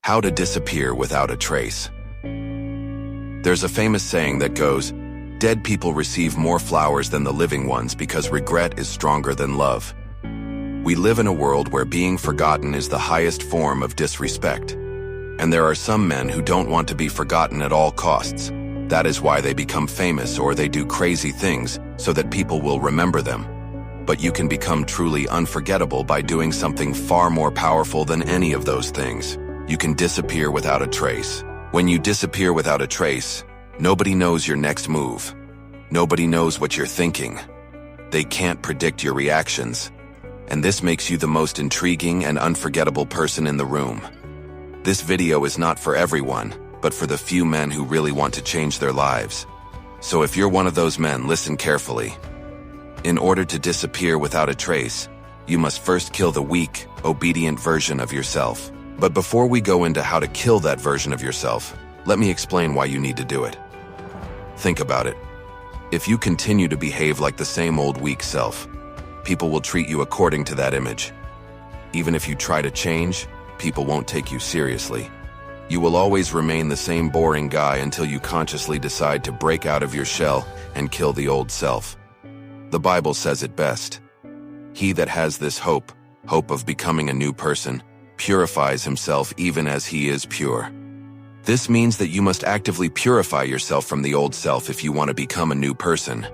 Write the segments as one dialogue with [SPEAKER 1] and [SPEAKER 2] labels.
[SPEAKER 1] How to disappear without a trace. There's a famous saying that goes, "Dead people receive more flowers than the living ones because regret is stronger than love." We live in a world where being forgotten is the highest form of disrespect. And there are some men who don't want to be forgotten at all costs. That is why they become famous or they do crazy things so that people will remember them. But you can become truly unforgettable by doing something far more powerful than any of those things. You can disappear without a trace. When you disappear without a trace, nobody knows your next move. Nobody knows what you're thinking. They can't predict your reactions. And this makes you the most intriguing and unforgettable person in the room. This video is not for everyone, but for the few men who really want to change their lives. So if you're one of those men, listen carefully. In order to disappear without a trace, you must first kill the weak, obedient version of yourself. But before we go into how to kill that version of yourself, let me explain why you need to do it. Think about it. If you continue to behave like the same old weak self, people will treat you according to that image. Even if you try to change, people won't take you seriously. You will always remain the same boring guy until you consciously decide to break out of your shell and kill the old self. The Bible says it best. He that has this hope of becoming a new person, purifies himself even as he is pure. This means that you must actively purify yourself from the old self if you want to become a new person.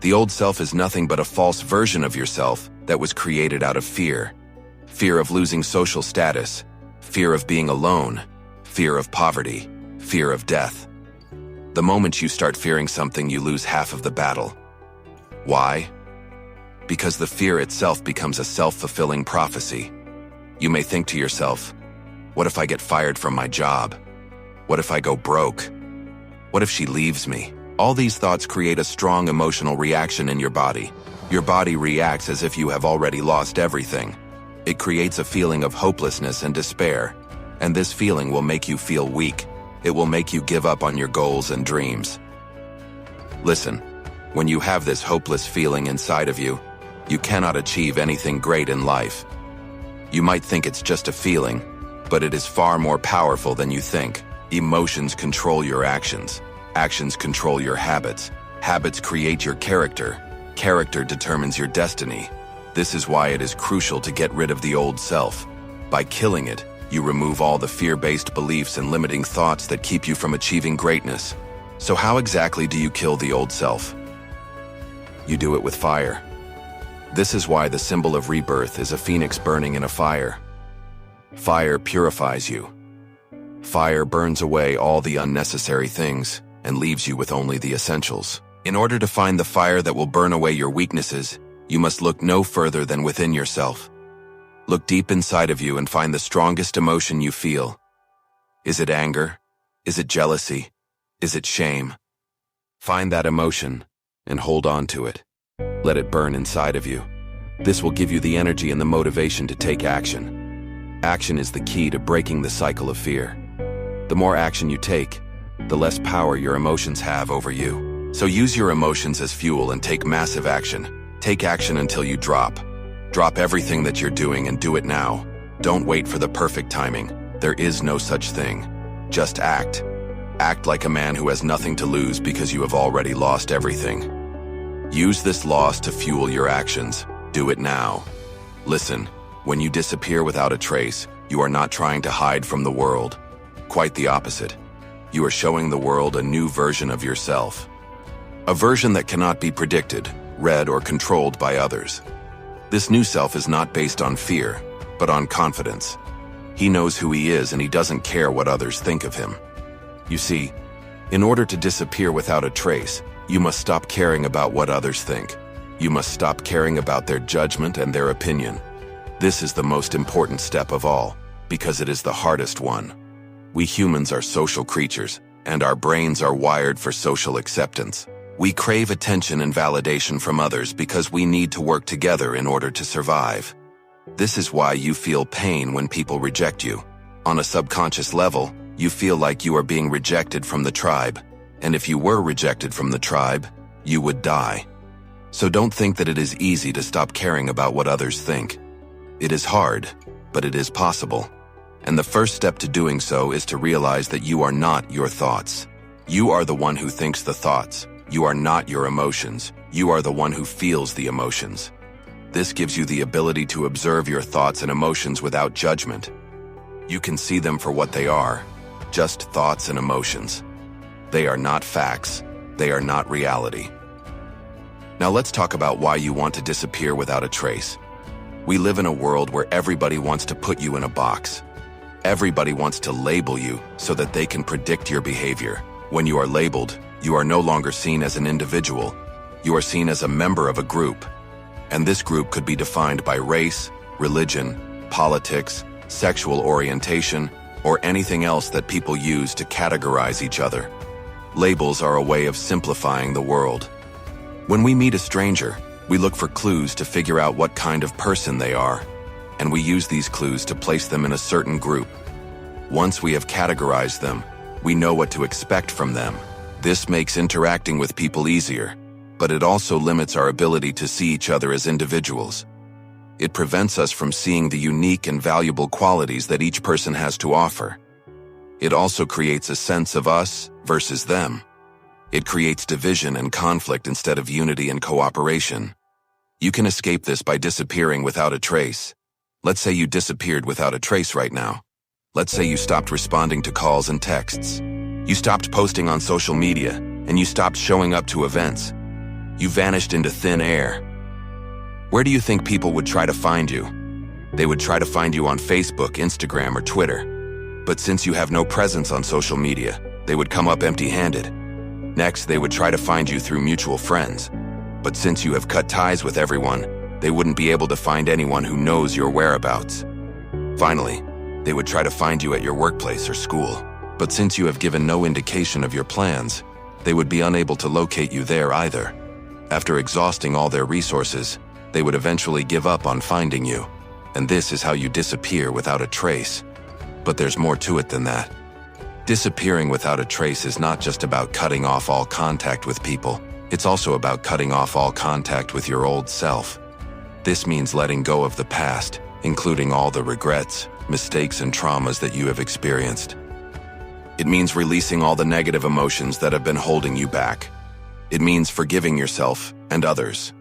[SPEAKER 1] The old self is nothing but a false version of yourself that was created out of fear. Fear of losing social status, fear of being alone, fear of poverty, fear of death. The moment you start fearing something, you lose half of the battle. Why? Because the fear itself becomes a self-fulfilling prophecy. You may think to yourself, what if I get fired from my job? What if I go broke? What if she leaves me? All these thoughts create a strong emotional reaction in your body. Your body reacts as if you have already lost everything. It creates a feeling of hopelessness and despair, and this feeling will make you feel weak. It will make you give up on your goals and dreams. Listen, when you have this hopeless feeling inside of you, you cannot achieve anything great in life. You might think it's just a feeling, but it is far more powerful than you think. Emotions control your actions. Actions control your habits. Habits create your character. Character determines your destiny. This is why it is crucial to get rid of the old self. By killing it, you remove all the fear-based beliefs and limiting thoughts that keep you from achieving greatness. So how exactly do you kill the old self? You do it with fire. This is why the symbol of rebirth is a phoenix burning in a fire. Fire purifies you. Fire burns away all the unnecessary things and leaves you with only the essentials. In order to find the fire that will burn away your weaknesses, you must look no further than within yourself. Look deep inside of you and find the strongest emotion you feel. Is it anger? Is it jealousy? Is it shame? Find that emotion and hold on to it. Let it burn inside of you. This will give you the energy and the motivation to take action. Action is the key to breaking the cycle of fear. The more action you take, the less power your emotions have over you. So use your emotions as fuel and take massive action. Take action until you drop. Drop everything that you're doing and do it now. Don't wait for the perfect timing. There is no such thing. Just act. Act like a man who has nothing to lose because you have already lost everything. Use this loss to fuel your actions. Do it now. Listen, when you disappear without a trace, you are not trying to hide from the world. Quite the opposite. You are showing the world a new version of yourself. A version that cannot be predicted, read, or controlled by others. This new self is not based on fear, but on confidence. He knows who he is and he doesn't care what others think of him. You see, in order to disappear without a trace, you must stop caring about what others think. You must stop caring about their judgment and their opinion. This is the most important step of all, because it is the hardest one. We humans are social creatures, and our brains are wired for social acceptance. We crave attention and validation from others because we need to work together in order to survive. This is why you feel pain when people reject you. On a subconscious level, you feel like you are being rejected from the tribe. And if you were rejected from the tribe, you would die. So don't think that it is easy to stop caring about what others think. It is hard, but it is possible. And the first step to doing so is to realize that you are not your thoughts. You are the one who thinks the thoughts. You are not your emotions. You are the one who feels the emotions. This gives you the ability to observe your thoughts and emotions without judgment. You can see them for what they are, just thoughts and emotions. They are not facts. They are not reality. Now let's talk about why you want to disappear without a trace. We live in a world where everybody wants to put you in a box. Everybody wants to label you so that they can predict your behavior. When you are labeled, you are no longer seen as an individual. You are seen as a member of a group. And this group could be defined by race, religion, politics, sexual orientation, or anything else that people use to categorize each other. Labels are a way of simplifying the world. When we meet a stranger, we look for clues to figure out what kind of person they are, and we use these clues to place them in a certain group. Once we have categorized them, we know what to expect from them. This makes interacting with people easier, but it also limits our ability to see each other as individuals. It prevents us from seeing the unique and valuable qualities that each person has to offer. It also creates a sense of us versus them. It creates division and conflict instead of unity and cooperation. You can escape this by disappearing without a trace. Let's say you disappeared without a trace right now. Let's say you stopped responding to calls and texts. You stopped posting on social media, and you stopped showing up to events. You vanished into thin air. Where do you think people would try to find you? They would try to find you on Facebook, Instagram, or Twitter. But since you have no presence on social media, they would come up empty-handed. Next, they would try to find you through mutual friends. But since you have cut ties with everyone, they wouldn't be able to find anyone who knows your whereabouts. Finally, they would try to find you at your workplace or school. But since you have given no indication of your plans, they would be unable to locate you there either. After exhausting all their resources, they would eventually give up on finding you. And this is how you disappear without a trace. But there's more to it than that. Disappearing without a trace is not just about cutting off all contact with people. It's also about cutting off all contact with your old self. This means letting go of the past, including all the regrets, mistakes, and traumas that you have experienced. It means releasing all the negative emotions that have been holding you back. It means forgiving yourself and others.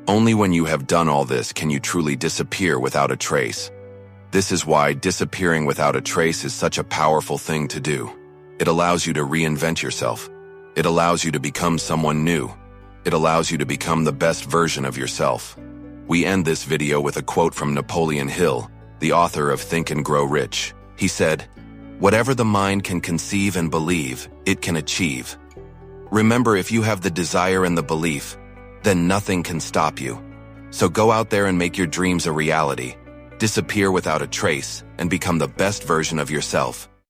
[SPEAKER 1] Only when you have done all this can you truly disappear without a trace. This is why disappearing without a trace is such a powerful thing to do. It allows you to reinvent yourself. It allows you to become someone new. It allows you to become the best version of yourself. We end this video with a quote from Napoleon Hill, the author of Think and Grow Rich. He said, "Whatever the mind can conceive and believe, it can achieve." Remember, if you have the desire and the belief, then nothing can stop you. So go out there and make your dreams a reality. Disappear without a trace and become the best version of yourself.